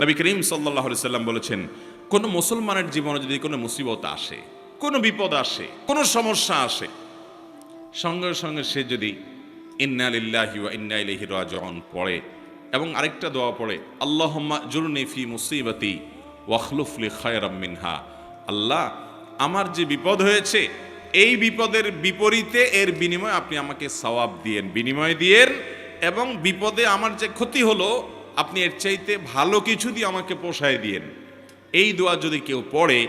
নবী করিম সাল্লাল্লাহু আলাইহি সাল্লাম বলেছেন, কোন মুসলমানের জীবনে যদি কোনো মুসিবত আসে, কোনো বিপদ আসে, কোনো সমস্যা আসে, সঙ্গে সঙ্গে সে যদি ইন্না লিল্লাহি ওয়া ইন্না ইলাইহি রাজিউন পড়ে এবং আরেকটা দোয়া পড়ে, আল্লাহুম্মা জুরনি ফি মুসিবাতি ওয়াখলুফ লি খায়রাম মিনহা, আল্লাহ আমার যে বিপদ হয়েছে এই বিপদের বিপরীতে এর বিনিময়ে আপনি আমাকে সওয়াব দিয়েন, বিনিময় দিয়েন, এবং বিপদে আমার যে ক্ষতি হলো আপনি এর চাইতে ভালো কিছু দিয়ে আমাকে পোষায় দিয়েন। এই দোয়া যদি কেউ পড়ে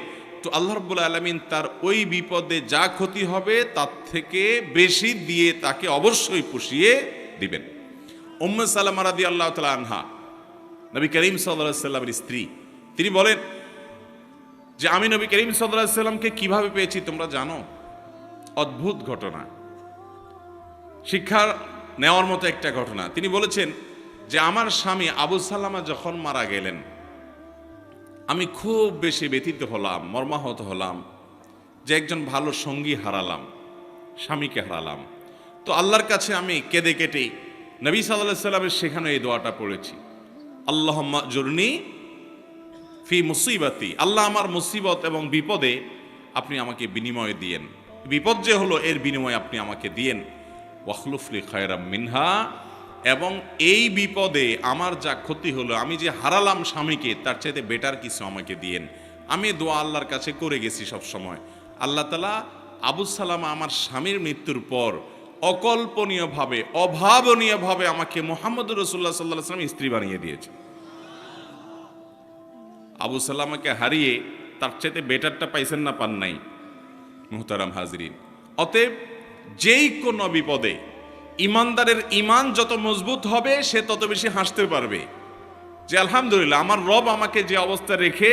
তো আল্লাহ রাব্বুল আলামিন তার ওই বিপদে যা ক্ষতি হবে তার থেকে বেশি দিয়ে তাকে অবশ্যই পুষিয়ে দিবেন। উম্মে সালামা রাদিয়াল্লাহু তাআলা আনহা, নবী করিম সাল্লাল্লাহু আলাইহি সাল্লামের স্ত্রী, তিনি বলেন যে আমি নবী করিম সাল্লাল্লাহু আলাইহি সাল্লামকে কিভাবে পেয়েছি তোমরা জানো? অদ্ভুত ঘটনা, শিক্ষা নেওয়ার মতো একটা ঘটনা। তিনি বলেছেন যে আমার স্বামী আবু সালামা যখন মারা গেলেন আমি খুব বেশি ব্যথিত হলাম, মর্মাহত হলাম যে একজন ভালো সঙ্গী হারালাম, স্বামীকে হারালাম। তো আল্লাহর কাছে আমি কেঁদে কেটে নবী সাল্লাল্লাহু আলাইহি সাল্লামের শেখানো এই দোয়াটা পড়েছি, আল্লাহুম্মা জুরনি ফি মুসিবাতি, আল্লাহ আমার মুসিবত এবং বিপদে আপনি আমাকে বিনিময় দিয়েন, বিপদ যে হলো এর বিনিময়ে আপনি আমাকে দিয়েন, ওয়াখলুফ লি খায়রাম মিনহা, এবং এই বিপদে আমার যা ক্ষতি হলো, আমি যে হারালাম স্বামীকে, তার চাইতে বেটার কিছু আমাকে দিয়েন। আমি দোয়া আল্লাহর কাছে করে গেছি সব সময়। আল্লাহ তাআলা আবু সালামা আমার স্বামীর মৃত্যুর পর অকল্পনীয়ভাবে, অভাবনীয়ভাবে আমাকে মুহাম্মদুর রাসূলুল্লাহ সাল্লাল্লাহু আলাইহি ওয়াসাল্লাম স্ত্রী বানিয়ে দিয়েছে। আবু সালামাকে হারিয়ে তার চাইতে বেটারটা পাইছেন না, পান নাই? মুহতারাম হাজরিন, অতএব যেই কোনো বিপদে ইমানদারের ইমান যত মজবুত হবে সে তত বেশি হাসতে পারবে যে আলহামদুলিল্লাহ আমার রব আমাকে যে অবস্থা রেখে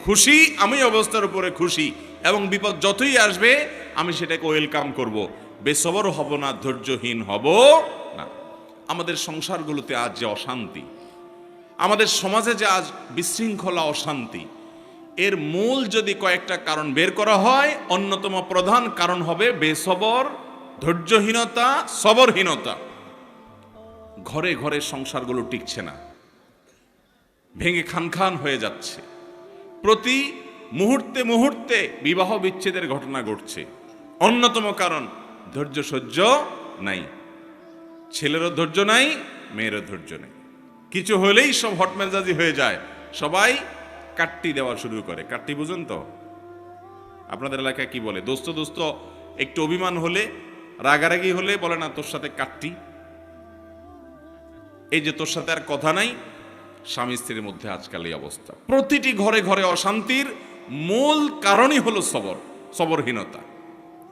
খুশি, আমি অবস্থার উপরে খুশি, এবং বিপদ যতই আসবে আমি সেটাকে ওয়েলকাম করব, বেসবর হব না, ধৈর্যহীন হব না। আমাদের সংসারগুলোতে আজ যে অশান্তি, আমাদের সমাজে যে আজ বিশৃঙ্খলা, অশান্তি, এর মূল যদি কয়েকটা কারণ বের করা হয়, অন্যতম প্রধান কারণ হবে বেসবর, ধৈর্যহীনতা, সবরহীনতা। ঘরে ঘরে সংসারগুলো টিকছে না, ভেঙে খান হয়ে যাচ্ছে, প্রতি মুহূর্তে মুহূর্তে বিবাহ বিচ্ছেদের ঘটনা ঘটছে। অন্যতম কারণ ধৈর্য সহ্য নাই, ছেলেরও ধৈর্য নাই, মেয়েরও ধৈর্য নেই, কিছু হলেই সব হটমেজাজি হয়ে যায়, সবাই কাট্টি দেওয়া শুরু করে। কাট্টি বুঝেন তো? আপনাদের এলাকায় কি বলে? দোস্ত দোস্ত একটু অভিমান হলে, রাগারাগি হলে বলে না তোর সাথে কাট্টি, এই যে তোর সাথে আর কথা নাই। স্বামী স্ত্রীর মধ্যে আজকাল এই অবস্থা, প্রতিটি ঘরে ঘরে অশান্তির মূল কারণই হলো সবরহীনতা,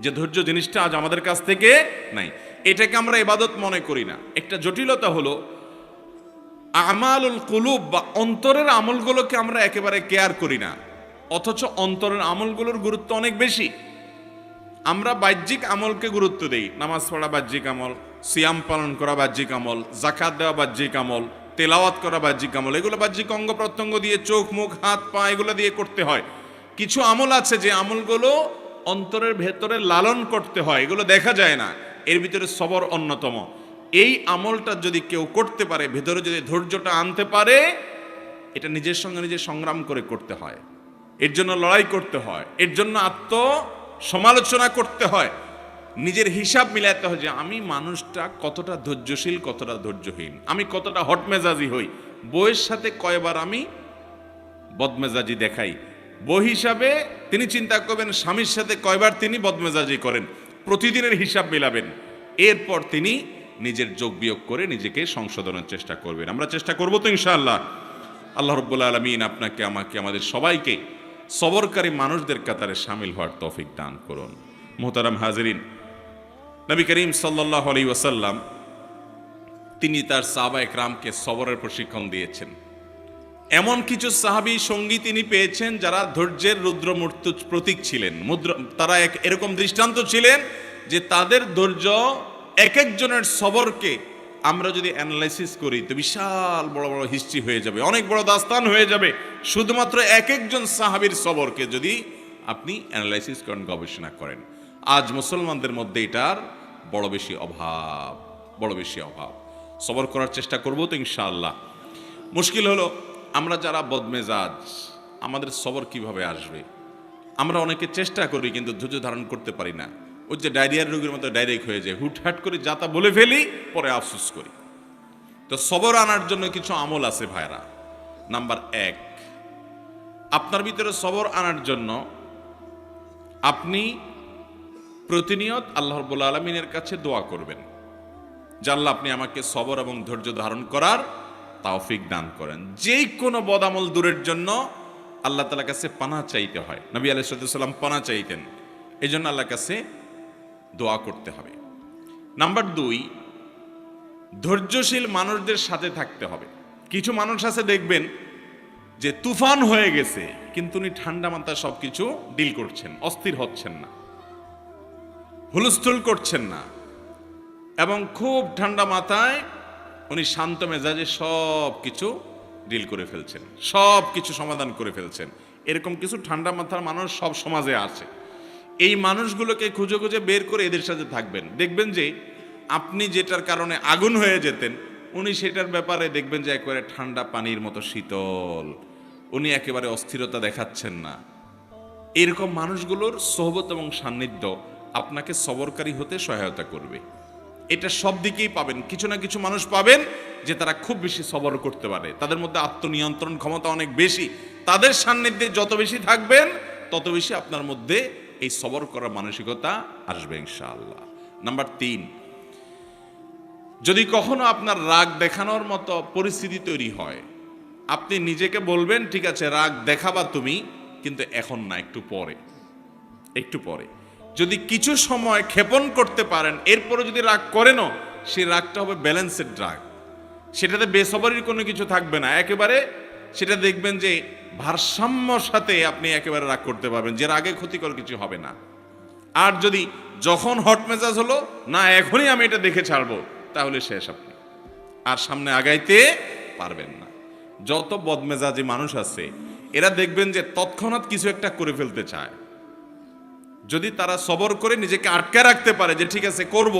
যে ধৈর্য জিনিসটা আজ আমাদের কাছ থেকে নাই। এটাকে আমরা ইবাদত মনে করি না। একটা জটিলতা হলো আমালুল কুলুব বা অন্তরের আমলগুলোকে আমরা একেবারে কেয়ার করি না, অথচ অন্তরের আমলগুলোর গুরুত্ব অনেক বেশি। আমরা বাহ্যিক আমলকে গুরুত্ব দেই, নামাজ পড়া বাহ্যিক আমল, সিয়াম পালন করা বাহ্যিক আমল, যাকাত দেওয়া বাহ্যিক আমল, তেলাওয়াত করা বাহ্যিক আমল, এগুলো বাহ্যিক অঙ্গ প্রত্যঙ্গ দিয়ে, চোখ মুখ হাত পা এগুলো দিয়ে করতে হয়। কিছু আমল আছে যে আমলগুলো অন্তরের ভেতরে লালন করতে হয়, এগুলো দেখা যায় না, এর ভিতরে সবর অন্যতম। এই আমলটা যদি কেউ করতে পারে, ভেতরে যদি ধৈর্যটা আনতে পারে, এটা নিজের সঙ্গে নিজে সংগ্রাম করে করতে হয়, এর জন্য লড়াই করতে হয়, এর জন্য সমালোচনা করতে হয়, নিজের হিসাব মিলাতে হয় যে আমি মানুষটা কতটা ধৈর্যশীল, কতটা ধৈর্যহীন, আমি কতটা হটমেজাজি হই, বউয়ের সাথে কয়বার আমি বদমেজাজি দেখাই, বউ হিসাবে তিনি চিন্তা করবেন স্বামীর সাথে কয়বার তিনি বদমেজাজি করেন, প্রতিদিনের হিসাব মিলাবেন, এরপর তিনি নিজের যোগ বিয়োগ করে নিজেকে সংশোধনের চেষ্টা করবেন। আমরা চেষ্টা করবো তো ইনশাআল্লাহ। আল্লাহ রাব্বুল আলামিন আপনাকে, আমাকে, আমাদের সবাইকে সবরকারী মানুষদের কাতারে শামিল হওয়ার তৌফিক দান করুন। মুহতারাম হাজিরিন, নবী করিম সাল্লাল্লাহু আলাইহি ওয়াসাল্লাম তিনি তার সাহাবায়ে কেরামকে সবরের প্রশিক্ষণ দিয়েছেন। এমন কিছু সাহাবী সঙ্গী তিনি পেয়েছেন যারা ধৈর্যের রুদ্রমূর্ত প্রতীক ছিলেন, তারা এরকম দৃষ্টান্ত ছিলেন যে তাদের ধৈর্য, এক একজনের সবরকে আমরা যদি অ্যানালাইসিস করি তো বিশাল বড় বড় হিস্ট্রি হয়ে যাবে, অনেক বড় দাস্তান হয়ে যাবে, শুধুমাত্র এক একজন সাহাবীর সবরকে যদি আপনি অ্যানালাইসিস করেন, গবেষণা করেন। আজ মুসলমানদের মধ্যে এটার বড় বেশি অভাব। সবর করার চেষ্টা করবো তো ইনশাআল্লাহ। মুশকিল হলো আমরা যারা বদমেজাজ, আমাদের সবর কিভাবে আসবে? আমরা অনেকে চেষ্টা করি কিন্তু ধৈর্য ধারণ করতে পারি না। ওই যে ডায়রিয়ার রোগীর মতো ডাইরেক্ট হয়ে যায়, হুটহাট করে যা তা বলে ফেলি, পরে আফসোস করি। তো সবর আনার জন্য কিছু আমল আছে ভাইরা। নাম্বার 1, আপনার ভিতরে সবর আনার জন্য আপনি প্রতিনিয়ত আল্লাহ রাব্বুল আলামিনের কাছে দোয়া করবেন যে আল্লাহ আপনি আমাকে সবর এবং ধৈর্য ধারণ করার তৌফিক দান করেন। যে কোনো বদামল দূরের জন্য আল্লাহ তাআলার কাছে পানাহ চাইতে হয়। নবী আলাইহিস সালাম পানাহ চাইতেন, এই জন্য আল্লাহর কাছে দোয়া করতে হবে। নাম্বার 2, ধৈর্যশীল মানুষদের সাথে থাকতে হবে। কিছু মানুষ আছে দেখবেন যে তুফান হয়ে গেছে, কিন্তু উনি ঠান্ডা মাথায় সবকিছু ডিল করছেন, অস্থির হচ্ছেন না, হুলস্থুল করছেন না, এবং খুব ঠান্ডা মাথায় উনি শান্ত মেজাজে সব কিছু ডিল করে ফেলছেন, সব কিছু সমাধান করে ফেলছেন। এরকম কিছু ঠান্ডা মাথার মানুষ সব সমাজে আছে। এই মানুষগুলোকে খুঁজে খুঁজে বের করে এদের সাথে থাকবেন। দেখবেন যে আপনি যেটার কারণে আগুন হয়ে যেতেন, উনি সেটার ব্যাপারে দেখবেন যে একেবারে ঠান্ডা পানির মতো শীতল, উনি একেবারে অস্থিরতা দেখাচ্ছেন না। এরকম মানুষগুলোর সোহবত এবং সান্নিধ্য আপনাকে সবরকারী হতে সহায়তা করবে। এটা সব দিকেই পাবেন। কিছু না কিছু মানুষ পাবেন যে তারা খুব বেশি সবর করতে পারে, তাদের মধ্যে আত্মনিয়ন্ত্রণ ক্ষমতা অনেক বেশি। তাদের সান্নিধ্যে যত বেশি থাকবেন তত বেশি আপনার মধ্যে এই সবর করার মানসিকতা আসবে ইনশাআল্লাহ। নাম্বার 3, যদি কখনো আপনার রাগ দেখানোর মতো পরিস্থিতি তৈরি হয়, আপনি নিজেকে বলবেন ঠিক আছে রাগ দেখাবা তুমি, কিন্তু এখন না, একটু পরে, একটু পরে। যদি কিছু সময় ক্ষেপণ করতে পারেন, এরপরে যদি রাগ করেনও, সেই রাগটা হবে ব্যালেন্সের রাগ, সেটাতে বেসবরির কোনো কিছু থাকবে না, একেবারে সেটা দেখবেন যে ভারসাম্যর সাথে আপনি একেবারে রাগ করতে পারবেন, যে রাগে ক্ষতিকর কিছু হবে না। আর যদি যখন হট মেজাজ হলো না এখনই আমি এটা দেখে ছাড়বো, তাহলে শেষ, আপনি আর সামনে আগাইতে পারবেন না। যত বদমেজাজি মানুষ আছে এরা দেখবেন যে তৎক্ষণাৎ কিছু একটা করে ফেলতে চায়। যদি তারা সবর করে নিজেকে আটকে রাখতে পারে যে ঠিক আছে করব,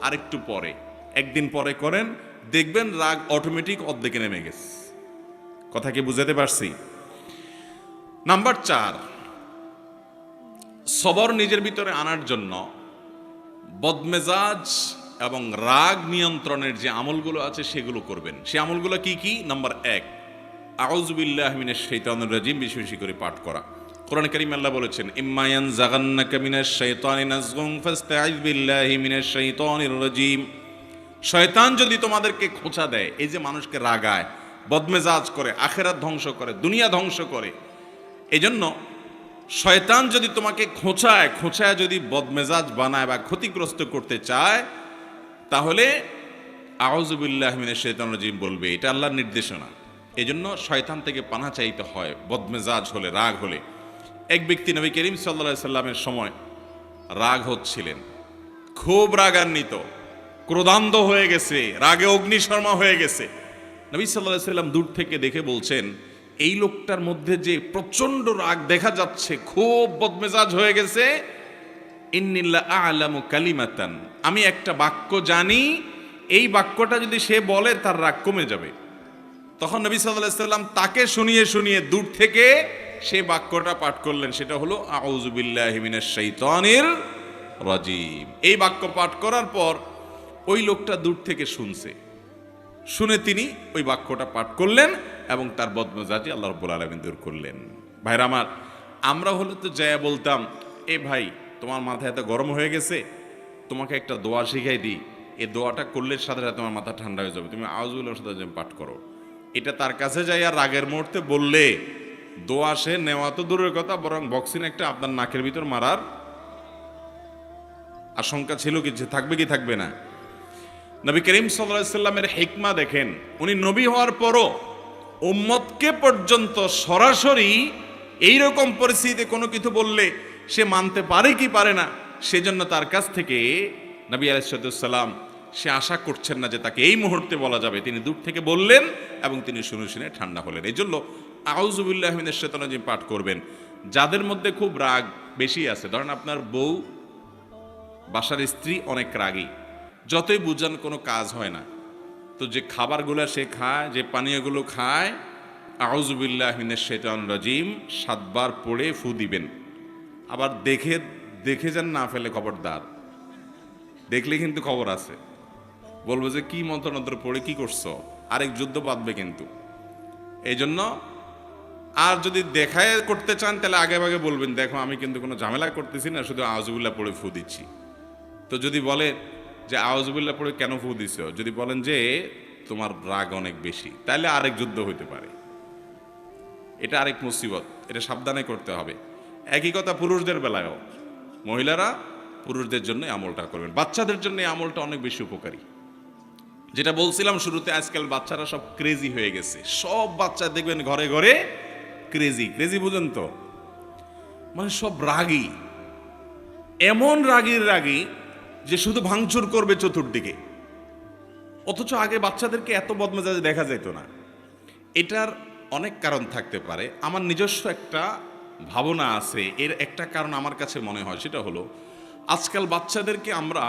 আর একটু পরে, একদিন পরে করেন, দেখবেন রাগ অটোমেটিক অর্ধেকে নেমে গেছে। কথা কি বুঝাতে পারছি? নাম্বার 4, সবর নিজের ভিতরে আনার জন্য বদমেজাজ এবং রাগ নিয়ন্ত্রণের যে আমলগুলো আছে সেগুলো করবেন। সে আমলগুলো কি কি? নাম্বার 1, আউযু বিল্লাহি মিনাশ শাইতানির রাজিম, বেশি বেশি করে পাঠ করা। কোরআন কারীম আল্লাহ বলেছেন ইম্মা ইয়ানজাগান্নাকা মিনাশ শাইতানি নাজগুন ফাস্তাইয বিল্লাহি মিনাশ শাইতানির রাজিম। শয়তান যদি তোমাদেরকে খোঁচা দেয়, এই যে মানুষকে রাগায়, বদমেজাজ করে, আখিরাত ধ্বংস করে, দুনিয়া ধ্বংস করে, এজন্য শয়তান যদি তোমাকে খোঁচায় যদি বদমেজাজ বানায় বা ক্ষতিগ্রস্ত করতে চায়, তাহলে আউযু বিল্লাহি মিনাশ শাইতানির রাজিম বলবে। এটা আল্লাহর নির্দেশনা। এজন্য শয়তান থেকে পানাহ চাইতে হয় বদমেজাজ হলে, রাগ হলে। এক ব্যক্তি নবী করিম সাল্লাল্লাহু আলাইহি সাল্লামের সময় রাগ হচ্ছিলেন, খুব রাগান্বিত, ক্রোধান্ধ হয়ে গেছে, রাগে অগ্নিশর্মা হয়ে গেছে। নবী সাল্লাল্লাহু আলাইহি সাল্লাম দূর থেকে দেখে বলছেন এই লোকটার মধ্যে যে প্রচন্ড রাগ দেখা যাচ্ছে, খুব বদমেজাজ হয়ে গেছে, ইন্নিল্লা আ'লামু কালিমাতান, আমি একটা বাক্য জানি, এই বাক্যটা যদি সে বলে তার রাগ কমে যাবে। তখন নবী সাল্লাল্লাহু আলাইহি সাল্লাম তাকে শুনিয়ে শুনিয়ে দূর থেকে সেই বাক্যটা পাঠ করলেন, সেটা হলো আউযু বিল্লাহি মিনাশ শাইতানির রাজিম। এই বাক্য পাঠ করার পর ওই লোকটা দূর থেকে শুনে তিনি ওই বাক্যটা পাঠ করলেন এবং তার বদমেজাজি আল্লাহ রাব্বুল আলামিন দূর করলেন। ভাইরা আমার, আমরা হলে তো যায়া বলতাম এ ভাই তোমার মাথা এত গরম হয়ে গেছে, তোমাকে একটা দোয়া শিখাই দিই, এই দোয়াটা করলে সাথে সাথে তোমার মাথা ঠান্ডা হয়ে যাবে, তুমি আউযু বিল্লাহি মিনাশ শাইতানির রাজিম পাঠ করো। এটা তার কাছে যাই আর রাগের মুহূর্তে বললে দোয়া সে নেওয়া তো দূরের কথা, বরং বক্সিন একটা আপনার নাকের ভিতর মারার আশঙ্কা ছিল, কি থাকবে কি থাকবে না। নবী করিম সাল্লাল্লাহু আলাইহি সাল্লামের হিকমা দেখেন, উনি নবী হওয়ার পরও উম্মতকে পর্যন্ত সরাসরি এইরকম পরিস্থিতিতে কোনো কিছু বললে সে মানতে পারে কি পারে না, সেজন্য তার কাছ থেকে নবী আলাইহিস সালাম সে আশা করছেন না যে তাকে এই মুহূর্তে বলা যাবে, তিনি দূর থেকে বললেন এবং তিনি শুনে শুনে ঠান্ডা হলেন। এই জন্য আউযু বিল্লাহি মিনাশ শাইতানির রাজিম পাঠ করবেন। যাদের মধ্যে খুব রাগ বেশি আছে, ধরেন আপনার বউ, বাসার স্ত্রী অনেক রাগী, যতই বুঝান কোনো কাজ হয় না, তো যে খাবারগুলো সে খায়, যে পানীয়গুলো খায়, আউযু বিল্লাহি মিনাশ শাইতানির রাজিম 7 বার পড়ে ফু দিবেন। আবার দেখে দেখে যেন না ফেলে, খবরদার। দেখলে কিন্তু খবর আছে, বলবো যে কি মন্ত্রণন্ত্র পড়ে কি করছো, আরেক যুদ্ধ বাঁধবে কিন্তু। এই জন্য আর যদি দেখায় করতে চান তাহলে আগে আগে বলবেন, দেখো আমি কিন্তু কোনো ঝামেলা করতেছি না, শুধু আউযুবিল্লাহ পড়ে ফু দিচ্ছি। তো যদি বলে যে আউযুবিল্লাহ পড়ে কেন ফু দিছ, যদি বলেন যে তোমার রাগ অনেক বেশি, তাহলে আরেক যুদ্ধ হইতে পারে। এটা আরেক মুসিবত, এটা সাবধানে করতে হবে। একই কথা পুরুষদের বেলায়ও, মহিলারা পুরুষদের জন্য আমলটা করবেন। বাচ্চাদের জন্য এই আমলটা অনেক বেশি উপকারী। যেটা বলছিলাম শুরুতে, আজকাল বাচ্চারা সব ক্রেজি হয়ে গেছে। সব বাচ্চা দেখবেন ঘরে ঘরে ক্রেজি। ক্রেজি বুঝেন তো, মানে সব রাগী, এমন রাগীর রাগী যে শুধু ভাঙচুর করবে চতুর্দিকে। অথচ আগে বাচ্চাদেরকে এত বদমেজাজে দেখা যেত না। এটার অনেক কারণ থাকতে পারে। আমার নিজস্ব একটা ভাবনা আছে। এর একটা কারণ আমার কাছে মনে হয়, সেটা হলো আজকাল বাচ্চাদেরকে আমরা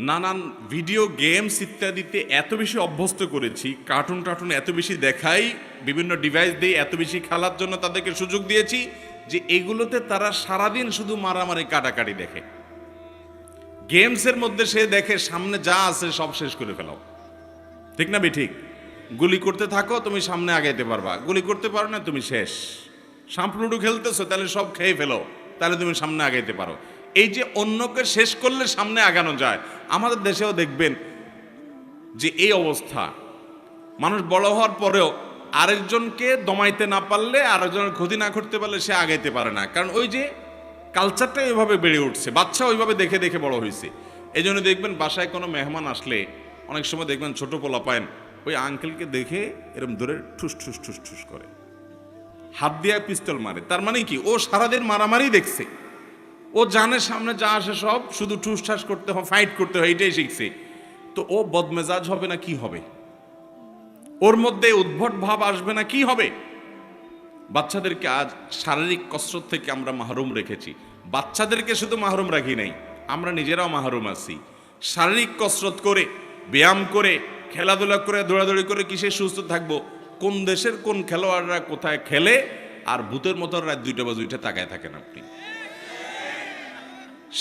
নানান ভিডিও গেমস ইত্যাদিতে এত বেশি অভ্যস্ত করেছি, কার্টুন টার্টুন এত বেশি দেখাই, বিভিন্ন ডিভাইস দিয়ে এত বেশি খেলার জন্য তাদেরকে সুযোগ দিয়েছি যে এগুলোতে তারা সারাদিন শুধু মারামারি কাটাকাটি দেখে। গেমসের মধ্যে সে দেখে সামনে যা আছে সব শেষ করে ফেলাও, ঠিক না ঠিক? গুলি করতে থাকো, তুমি সামনে আগাইতে পারবা। গুলি করতে পারো না, তুমি শেষ। সাম্পলুডু খেলতেছো, তাহলে সব খেয়ে ফেলো, তাহলে তুমি সামনে আগাইতে পারো। এই যে অন্যকে শেষ করলে সামনে আগানো যায়, আমাদের দেশেও দেখবেন যে এই অবস্থা। মানুষ বড় হওয়ার পরেও আরেকজনকে দমাইতে না পারলে, আরেকজনের ক্ষতি না করতে পারলে সে আগাইতে পারে না। কারণ ওই যে কালচারটা ওইভাবে বেড়ে উঠছে, বাচ্চা ওইভাবে দেখে দেখে বড় হয়েছে। এই জন্য দেখবেন বাসায় কোনো মেহমান আসলে অনেক সময় দেখবেন ছোট পোলা পায়েন ওই আঙ্কেলকে দেখে এরকম ধরে ঠুস ঠুস ঠুস ঠুস করে, হাত দিয়ে পিস্তল মারে। তার মানে কি, ও সারাদিন মারামারি দেখছে, ও জানে সামনে যা আসে সব শুধু ঠুস ঠাস করতে হয়, ফাইট করতে হয়, এটাই শিখছে। তো ও বদমেজাজ হবে না কি হবে? ওর মধ্যে উদ্ভট ভাব আসবে না কি হবে? বাচ্চাদেরকে আজ শারীরিক কসরত থেকে আমরা মাহরুম রেখেছি। বাচ্চাদেরকে শুধু মাহরুম রাখি নাই, আমরা নিজেরাও মাহরুম আছি। শারীরিক কসরত করে, ব্যায়াম করে, খেলাধুলা করে, দৌড়াদৌড়ি করে কিসে সুস্থ থাকবো? কোন দেশের কোন খেলোয়াড়রা কোথায় খেলে, আর ভূতের মতো রাত 2টা বা 2টা তাকায় থাকেন আপনি।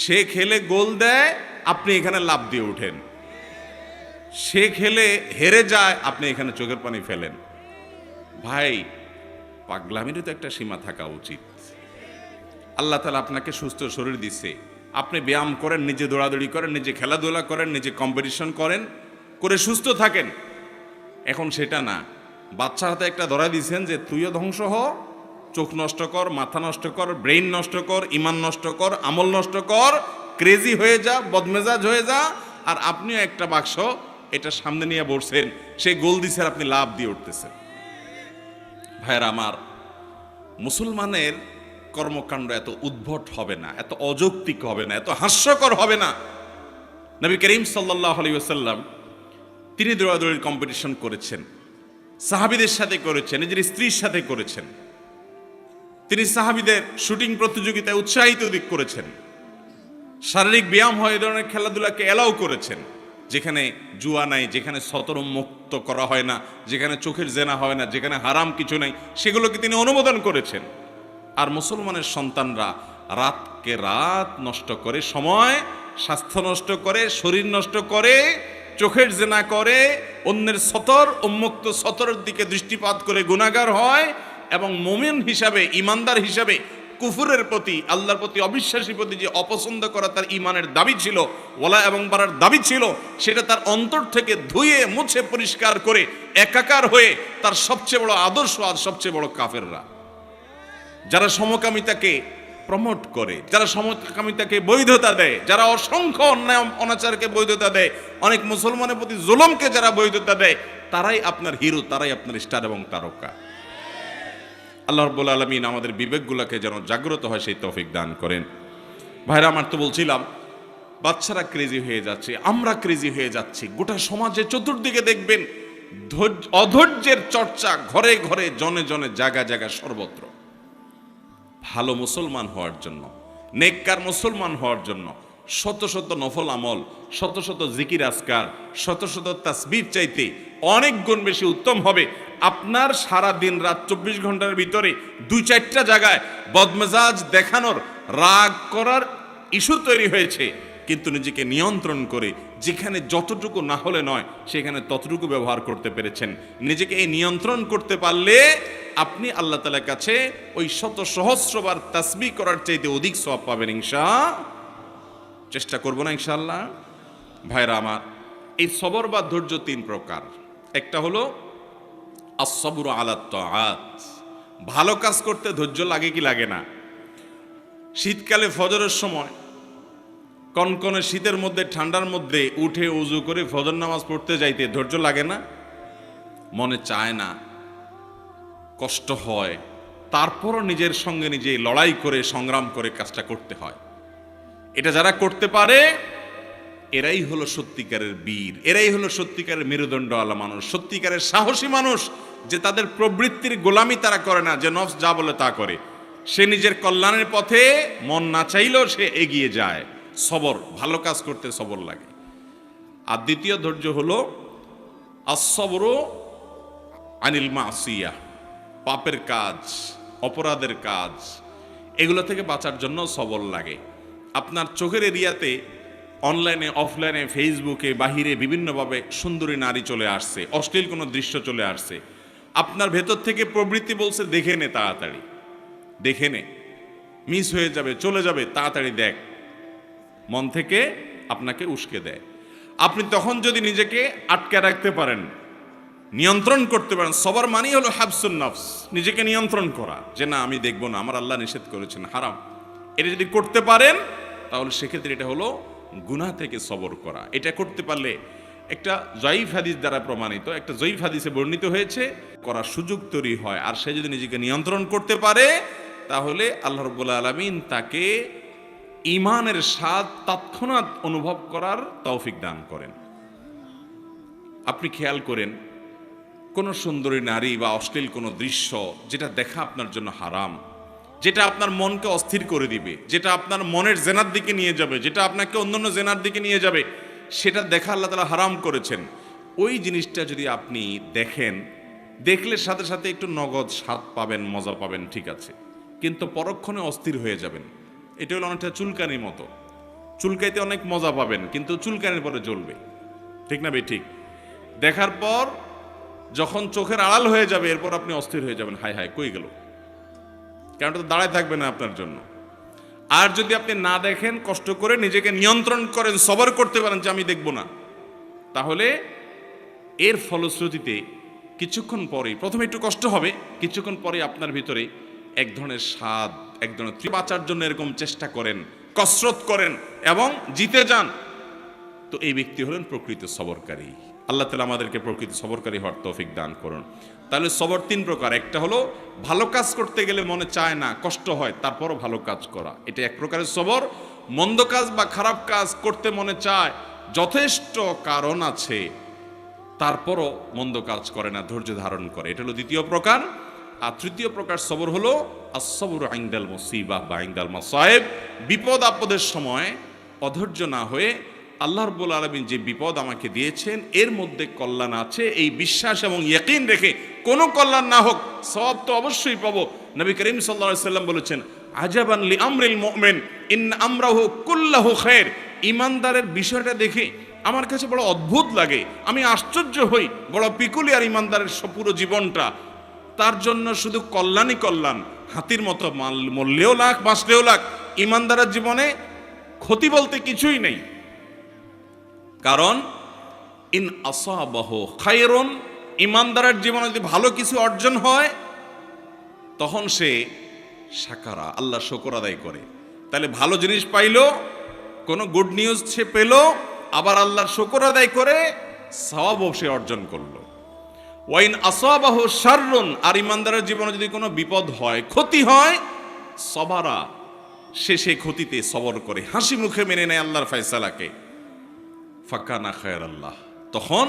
সে খেলে গোল দেয়, আপনি এখানে লাফ দিয়ে উঠেন। সে খেলে হেরে যায়, আপনি এখানে চোখের পানি ফেলেন। ভাই, পাগলামিরও তো একটা সীমা থাকা উচিত। আল্লাহ তাআলা আপনাকে সুস্থ শরীর দিচ্ছে, আপনি ব্যায়াম করেন, নিজে দৌড়াদৌড়ি করেন, নিজে খেলাধুলা করেন, নিজে কম্পিটিশন করেন, করে সুস্থ থাকেন। এখন সেটা না, বাচ্চার হাতে একটা ধরা দিয়েছেন যে তুইও ধ্বংস হ, চোখ নষ্ট কর, মাথা নষ্ট কর, ব্রেইন নষ্ট কর, ইমান নষ্ট কর, আমল নষ্ট কর, ক্রেজি হয়ে যা, বদমেজাজ হয়ে যা। আর আপনিও একটা বাক্স এটা সামনে নিয়ে বসছেন, সে গোল দিছে, আপনি লাভ দিয়ে উঠতেছেন। ভাইয়েরা আমার, মুসলমানের কর্মকাণ্ড এত উদ্ভট হবে না, এত অযৌক্তিক হবে না, এত হাস্যকর হবে না। নবী করিম সাল্লাল্লাহু আলাইহি ওয়াসাল্লাম তিনি দৌড়াদৌড়ির কম্পিটিশন করেছেন, সাহাবীদের সাথে করেছেন, নিজের স্ত্রীর সাথে করেছেন। তিনি সাহাবীদের শুটিং প্রতিযোগিতায় উৎসাহিত করেছেন। শারীরিক ব্যায়াম হয়, এই ধরনের খেলাধুলাকে এলাও করেছেন। যেখানে জুয়া নাই, যেখানে সতর মুক্ত করা হয় না, যেখানে চোখের জেনা হয় না, যেখানে হারাম কিছু নাই, সেগুলোকে তিনি অনুমোদন করেছেন। আর মুসলমানের সন্তানরা রাতকে রাত নষ্ট করে, সময়, স্বাস্থ্য নষ্ট করে, শরীর নষ্ট করে, চোখের জেনা করে, অন্যের সতর উন্মুক্ত সতরের দিকে দৃষ্টিপাত করে গুনাহগার হয়, এবং মুমিন হিসাবে, ইমানদার হিসাবে কুফুরের প্রতি, আল্লাহর প্রতি, অবিশ্বাসীর প্রতি যে অপছন্দ করা তার ইমানের দাবি ছিল, ওয়ালা এবং বারার দাবি ছিল, সেটা তার অন্তর থেকে ধুয়ে মুছে পরিষ্কার করে একাকার হয়ে তার সবচেয়ে বড় আদর্শ আর সবচেয়ে বড় কাফেররা, যারা সমকামিতাকে প্রমোট করে, যারা সমকামিতাকে বৈধতা দেয়, যারা অসংখ্য অন্যায় অনাচারকে বৈধতা দেয়, অনেক মুসলমানের প্রতি জুলুমকে যারা বৈধতা দেয়, তারাই আপনার হিরো, তারাই আপনার স্টার এবং তারকা। আল্লাহ রাব্বুল আলামিন আমাদের বিবেকগুলোকে যেন জাগ্রত হয় সেই তৌফিক দান করেন। ভাইরা আমার, তো বলছিলাম বাচ্চারা ক্রেজি হয়ে যাচ্ছে, আমরা ক্রেজি হয়ে যাচ্ছি। গোটা সমাজে চতুর্দিকে দেখবেন অধৈর্যের চর্চা, ঘরে ঘরে, জনে জনে, জায়গা জায়গা, সর্বত্র। ভালো মুসলমান হওয়ার জন্য, নেককার মুসলমান হওয়ার জন্য শত শত নফল আমল, শত শত জিকির আজকার, শত শত তাসবিহ চাইতে অনেক গুণ বেশি উত্তম হবে। আপনার সারা দিন রাত 24 ঘন্টার ভিতরে 2-4টা জায়গায় বদমেজাজ দেখানোর, রাগ করার ইস্যু তৈরি হয়েছে, কিন্তু নিজেকে নিয়ন্ত্রণ করে যেখানে যতটুকু না হলে নয় সেখানে ততটুকু ব্যবহার করতে পেরেছেন। নিজেকে এই নিয়ন্ত্রণ করতে পারলে আপনি আল্লাহ তাআলার কাছে ওই শত সহস্রবার তাসবিহ করার চাইতে অধিক সওয়াব পাবেন চেষ্টা করব না ইনশাআল্লাহ। ভাইরা আমার, এই সবর বা ধৈর্য 3 প্রকার। একটা হলো আস-সবরু আলা তাআত, ভালো কাজ করতে ধৈর্য লাগে কি লাগে না? শীতকালে ফজরের সময় কনকনে শীতের মধ্যে, ঠান্ডার মধ্যে উঠে ওযু করে ফজর নামাজ পড়তে যাইতে ধৈর্য লাগে না? মনে চায় না, কষ্ট হয়, তারপরও নিজের সঙ্গে নিজে লড়াই করে সংগ্রাম করে কাজটা করতে হয়। এটা যারা করতে পারে এরাই হলো সত্যিকারের বীর, এরাই হলো সত্যিকারের মেরুদণ্ডওয়ালা মানুষ, সত্যিকারের সাহসী মানুষ, যে তাদের প্রবৃত্তির গোলামি তারা করে না, যে নফস যা বলে তা করে। সে নিজের কল্যাণের পথে মন না চাইলেও সে এগিয়ে যায়। সবর, ভালো কাজ করতে সবর লাগে। আর দ্বিতীয় ধৈর্য হলো আস-সবরু আনিল মাসিয়া, পাপের কাজ, অপরাধের কাজ, এগুলো থেকে বাঁচার জন্য সবর লাগে। আপনার চোখের এরিয়াতে অনলাইনে, অফলাইনে, ফেসবুকে, বাহিরে বিভিন্নভাবে সুন্দরী নারী চলে আসছে, অশ্লীল কোনো দৃশ্য চলে আসছে। আপনার ভেতর থেকে প্রবৃত্তি বলছে দেখে নে, তাড়াতাড়ি দেখে নে, মিস হয়ে যাবে, চলে যাবে, তাড়াতাড়ি দেখ। মন থেকে আপনাকে উস্কে দেয়। আপনি তখন যদি নিজেকে আটকে রাখতে পারেন, নিয়ন্ত্রণ করতে পারেন, সবার মানেই হলো হাবসুন নফস, নিজেকে নিয়ন্ত্রণ করা, যে না আমি দেখবো না, আমার আল্লাহ নিষেধ করেছেন হারাম। এটা যদি করতে পারেন তাহলে সেক্ষেত্রে এটা হলো গুনাহ থেকে সবর করা। এটা করতে পারলে একটা জয়ীফ হাদিস দ্বারা প্রমাণিত, একটা জয়ীফ হাদিসে বর্ণিত হয়েছে, করার সুযোগ তৈরি হয়। আর সে যদি নিজেকে নিয়ন্ত্রণ করতে পারে তাহলে আল্লাহ রাব্বুল আলামিন তাকে ঈমানের স্বাদ তৎক্ষণাৎ অনুভব করার তৌফিক দান করেন। আপনি খেয়াল করেন, কোনো সুন্দরী নারী বা অশ্লীল কোনো দৃশ্য যেটা দেখা আপনার জন্য হারাম, যেটা আপনার মনকে অস্থির করে দিবে, যেটা আপনার মনের জেনার দিকে নিয়ে যাবে, যেটা আপনাকে অন্যান্য জেনার দিকে নিয়ে যাবে, সেটা দেখা আল্লাহ তাআলা হারাম করেছেন। ওই জিনিসটা যদি আপনি দেখেন, দেখলে সাথে সাথে একটু নগদ স্বাদ পাবেন, মজা পাবেন, ঠিক আছে, কিন্তু পরক্ষণে অস্থির হয়ে যাবেন। এটা হলো অনেকটা চুলকানির মতো, চুলকাইতে অনেক মজা পাবেন কিন্তু চুলকানির পরে জ্বলবে, ঠিক না ভাই? ঠিক। দেখার পর যখন চোখের আড়াল হয়ে যাবে এরপর আপনি অস্থির হয়ে যাবেন, হায় হায় কই গেল, কারণ তো দাঁড়ায় থাকবে না আপনার জন্য। আর যদি আপনি না দেখেন, কষ্ট করে নিজেকে নিয়ন্ত্রণ করেন, সবর করতে পারেন যে আমি দেখব না, তাহলে এর ফলশ্রুতিতে কিছুক্ষণ পরে, প্রথমে একটু কষ্ট হবে, কিছুক্ষণ পরে আপনার ভিতরে এক ধরনের স্বাদ, এক ধরনের বাঁচার জন্য এরকম চেষ্টা করেন, কসরত করেন এবং জিতে যান। তো এই ব্যক্তি হলেন প্রকৃত সবরকারী। আল্লাহ তাআলা আমাদেরকে প্রকৃত সবরকারী হওয়ার তৌফিক দান করুন। তাহলে সবর 3 প্রকার। একটা হলো ভালো কাজ করতে গেলে মনে চায় না, কষ্ট হয়, তারপরও ভালো কাজ করা, এটা এক প্রকারের সবর। মন্দ কাজ বা খারাপ কাজ করতে মনে চায়, যথেষ্ট কারণ আছে, তারপরও মন্দ কাজ করে না, ধৈর্য ধারণ করে, এটা হলো দ্বিতীয় প্রকার। আর তৃতীয় প্রকার সবর হলো আস-সবরু ইনদাল মুসিবাহ বা ইনদাল মাসায়েব, বিপদ আপদের সময় অধৈর্য না হয়ে আল্লাহ রাব্বুল আলামিন যে বিপদ আমাকে দিয়েছেন এর মধ্যে কল্যাণ আছে, এই বিশ্বাস এবং ইয়াকিন রেখে কোনো কল্যাণ না হোক, সওয়াব তো অবশ্যই পাবো। নবী করিম সাল্লাল্লাহু আলাইহি সাল্লাম বলেছেন, আজাবান লি আমরিল মুমিন ইন আমরাহু কুল্লাহু খায়র। ঈমানদারের বিষয়টা দেখে আমার কাছে বড় অদ্ভুত লাগে, আমি আশ্চর্য হই, বড় পিকুলিয়ার ঈমানদারের পুরো জীবনটা, তার জন্য শুধু কল্যাণই কল্যাণ, হাতির মতো মরলেও লাখ, বাঁচলেও লাখ, ঈমানদারের জীবনে ক্ষতি বলতে কিছুই নেই। কারণ ইন আসাবাহু খায়রুন, ঈমানদারের জীবনে যদি ভালো কিছু অর্জন হয় তখন সে শাকারা, আল্লাহ শুকর আদায় করে। তাহলে ভালো জিনিস পাইলো, কোনো গুড নিউজ সে পেল, আবার আল্লাহর শুকর আদায় করে সওয়াবও সে অর্জন করলো। ওয়াইন আসাবাহু শাররুন, আর ঈমানদারের জীবনে যদি কোনো বিপদ হয়, ক্ষতি হয়, সবারা, সে সেই ক্ষতিতে সবর করে, হাসি মুখে মেনে নেয় আল্লাহর ফয়সালাকে। ফাকানা খায়রাল্লাহ, তখন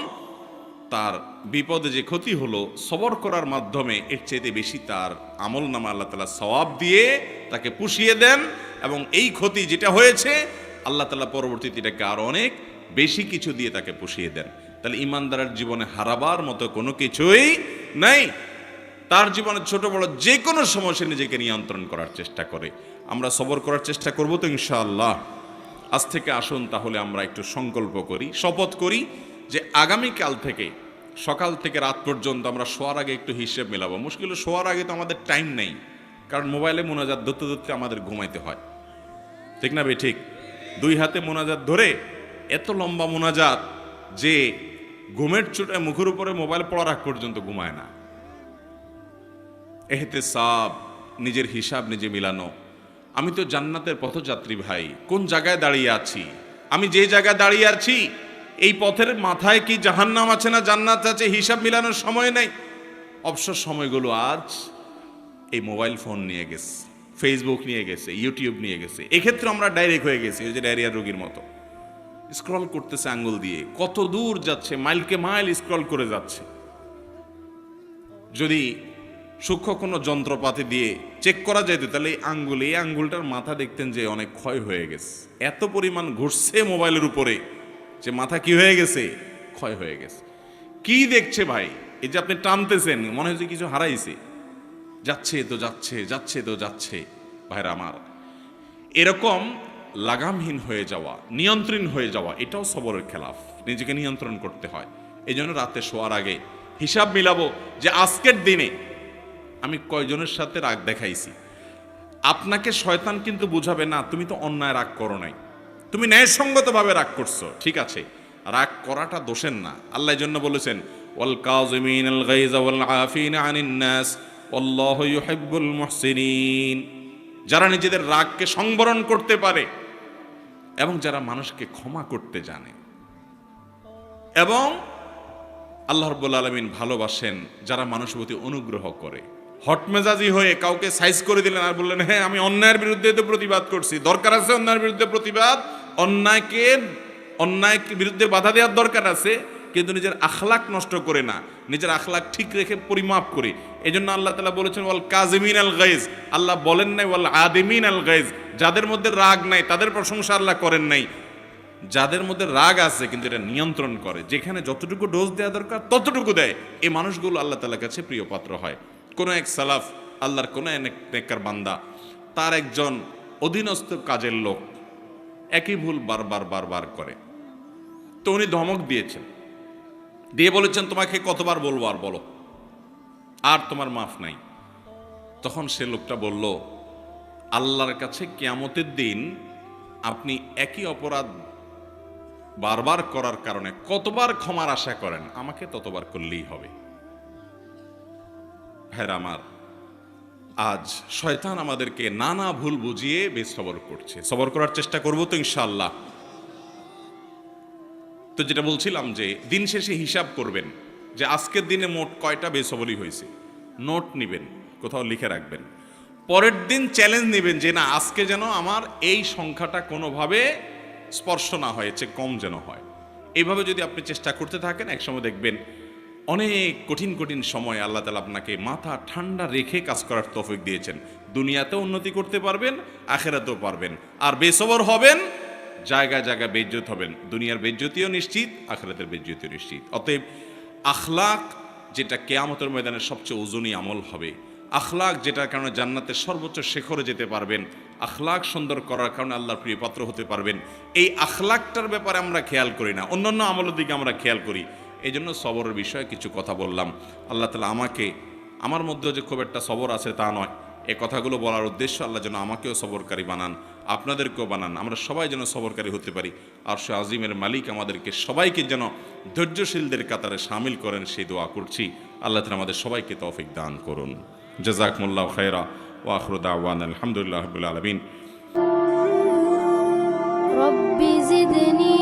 তার বিপদে যে ক্ষতি হলো সবর করার মাধ্যমে এর চাইতে বেশি তার আমল নামা আল্লাহ তাআলা সওয়াব দিয়ে তাকে পুষিয়ে দেন, এবং এই ক্ষতি যেটা হয়েছে আল্লাহ তাআলা পরবর্তীতে এটাকে আরো অনেক বেশি কিছু দিয়ে তাকে পুষিয়ে দেন। তাহলে ইমানদারের জীবনে হারাবার মতো কোনো কিছুই নাই। তার জীবনে ছোট বড় যে কোনো সমস্যা নিজেকে নিয়ন্ত্রণ করার চেষ্টা করে। আমরা সবর করার চেষ্টা করব তো ইনশাআল্লাহ। আজ থেকে আসুন তাহলে আমরা একটু সংকল্প করি, শপথ করি যে আগামীকাল থেকে সকাল থেকে রাত পর্যন্ত আমরা শোয়ার আগে একটু হিসেব মেলাবো। মুশকিল শোয়ার আগে তো আমাদের টাইম নেই, কারণ মোবাইলে মোনাজাত ধরতে ধরতে আমাদের ঘুমাইতে হয়, ঠিক না ভাই? ঠিক। দুই হাতে মোনাজাত ধরে এত লম্বা মোনাজাত যে ঘুমের চোটে মুখের উপরে মোবাইল পড়ার আগ পর্যন্ত ঘুমায় না। এহতেসাব, নিজের হিসাব নিজে মিলানো। আমি তো জান্নাতের পথযাত্রী ভাই, কোন জায়গায় দাঁড়িয়ে আছি? আমি যে জায়গায় দাঁড়িয়ে আছি এই পথের মাথায় কি জাহান্নাম আছে না জান্নাত আছে, হিসাব মিলানোর সময় নেই। অবসর সময়গুলো আজ এই মোবাইল ফোন নিয়ে গেছে, ফেসবুক নিয়ে গেছে, ইউটিউব নিয়ে গেছে। এক্ষেত্রে আমরা ডাইরেক্ট হয়ে গেছি ওই যে ডায়রিয়ার রোগীর মতো, স্ক্রল করতেছে আঙ্গুল দিয়ে, কত দূর যাচ্ছে, মাইলকে মাইল স্ক্রল করে যাচ্ছে। যদি সূক্ষ্ম কোনো যন্ত্রপাতি দিয়ে চেক করা যেত তাহলে এই আঙ্গুলটার মাথা দেখতেন যে অনেক ক্ষয় হয়ে গেছে। এত পরিমাণ ঘুরছে মোবাইলের উপরে যে মাথা কি হয়ে গেছে, ক্ষয় হয়ে গেছে। কি দেখছে ভাই? এই যে আপনি টানতেছেন, মনে হচ্ছে কিছু হারাইছে, যাচ্ছে তো যাচ্ছে, যাচ্ছে তো যাচ্ছে। ভাইরা আমার, এরকম লাগামহীন হয়ে যাওয়া, নিয়ন্ত্রণ হয়ে যাওয়া, এটাও সবরের খেলাফ। নিজেকে নিয়ন্ত্রণ করতে হয়। এই জন্য রাতে শোয়ার আগে হিসাব মিলাবো যে আজকের দিনে আমি কয়জনের সাথে রাগ দেখাইছি। আপনাকে শয়তান কিন্তু বুঝাবে না তুমি তো অন্যায় রাগ করো নাই, তুমি ন্যায়সঙ্গতভাবে রাগ করছো, ঠিক আছে। রাগ করাটা দোষের না। আল্লাহ জন্য বলেছেন ওয়াল কাযিমিনাল গায়যা ওয়াল আফিনা আনিন নাস আল্লাহু ইউহিব্বুল মুহসিনিন। যারা নিজেদের রাগকে সংবরণ করতে পারে এবং যারা মানুষকে ক্ষমা করতে জানে, এবং আল্লাহ রাব্বুল আলামিন ভালোবাসেন যারা মানুষের প্রতি অনুগ্রহ করে। হটমেজাজি হয়ে কাউকে সাইজ করে দিলেন আর বললেন হ্যাঁ আমি অন্যায়ের বিরুদ্ধে তো প্রতিবাদ করছি, দরকার আছে অন্যায়ের বিরুদ্ধে প্রতিবাদ, অন্যায় বিরুদ্ধে বাধা দেওয়ার দরকার আছে, কিন্তু নিজের আখলাক নষ্ট করে না, নিজের আখলাক ঠিক রেখে পরিমাপ করি। এই জন্য আল্লাহ তাআলা বলেছেন ওয়াল কাযিমিন আল গায়জ। আল্লাহ বলেন নাই ওয়াল আদিমিন আল গায়জ, যাদের মধ্যে রাগ নাই তাদের প্রশংসা আল্লাহ করেন নাই। যাদের মধ্যে রাগ আছে কিন্তু এটা নিয়ন্ত্রণ করে, যেখানে যতটুকু ডোজ দেওয়া দরকার ততটুকু দেয়, এই মানুষগুলো আল্লাহ তাআলার কাছে প্রিয় পাত্র হয়। কোন এক সালাফ, আল্লাহর কোন এক নেককার বান্দা, তার একজন অধীনস্থ কাজের লোক একই ভুল বারবার করে, তো উনি ধমক দিয়েছেন, দিয়ে বলেছেন তোমাকে কতবার বলবো আর বলো, আর তোমার মাফ নাই। তখন সে লোকটা বলল আল্লাহর কাছে কিয়ামতের দিন আপনি একই অপরাধ বারবার করার কারণে কতবার ক্ষমার আশা করেন, আমাকে ততবার করলেই হবে। ভাইরা আমার, আজ শয়তান আমাদেরকে নানা ভুল বুঝিয়ে বেসবর করছে। সবর করার চেষ্টা করব তো ইনশাআল্লাহ। তো যেটা বলছিলাম যে দিন শেষে হিসাব করবেন যে আজকের দিনে মোট কয়টা বেসবরি হয়েছে, নোট নিবেন, কোথাও লিখে রাখবেন। পরের দিন চ্যালেঞ্জ নেবেন যে না আজকে যেন আমার এই সংখ্যাটা কোনোভাবে স্পর্শ না হয়েছে, কম যেন হয়। এইভাবে যদি আপনি চেষ্টা করতে থাকেন, একসময় দেখবেন অনেক কঠিন কঠিন সময় আল্লাহ তাআলা আপনাকে মাথা ঠান্ডা রেখে কাজ করার তৌফিক দিয়েছেন। দুনিয়াতেও উন্নতি করতে পারবেন, আখিরাতেও পারবেন। আর বেসবর হবেন, জায়গায় জায়গায় বেইজ্জত হবেন। দুনিয়ার বেইজ্জতিও নিশ্চিত, আখিরাতের বেইজ্জতিও নিশ্চিত। অতএব আখলাক যেটা কিয়ামতের ময়দানে সবচেয়ে ওজনী আমল হবে, আখলাক যেটার কারণে জান্নাতের সর্বোচ্চ শিখরে যেতে পারবেন, আখলাক সুন্দর করার কারণে আল্লাহর প্রিয় পাত্র হতে পারবেন, এই আখলাকটার ব্যাপারে আমরা খেয়াল করি না, অন্যান্য আমলের দিকে আমরা খেয়াল করি। এই জন্য সবরের বিষয়ে কিছু কথা বললাম। আল্লাহ তাআলা আমাকে, আমার মধ্যেও যে খুব একটা সবর আছে তা নয়, এই কথাগুলো বলার উদ্দেশ্য আল্লাহ যেন আমাকেও সবরকারী বানান, আপনাদেরকেও বানান, আমরা সবাই যেন সবরকারী হতে পারি। আর সে আজিমের মালিক আমাদেরকে সবাইকে যেন ধৈর্যশীলদের কাতারে শামিল করেন, সেই দোয়া করছি। আল্লাহ তাআলা আমাদের সবাইকে তৌফিক দান করুন। জাযাকুমুল্লাহু খায়রা ওয়া আখিরু দাওয়ানা আলহামদুলিল্লাহি রাব্বিল আলামিন। রব্বি জিদনি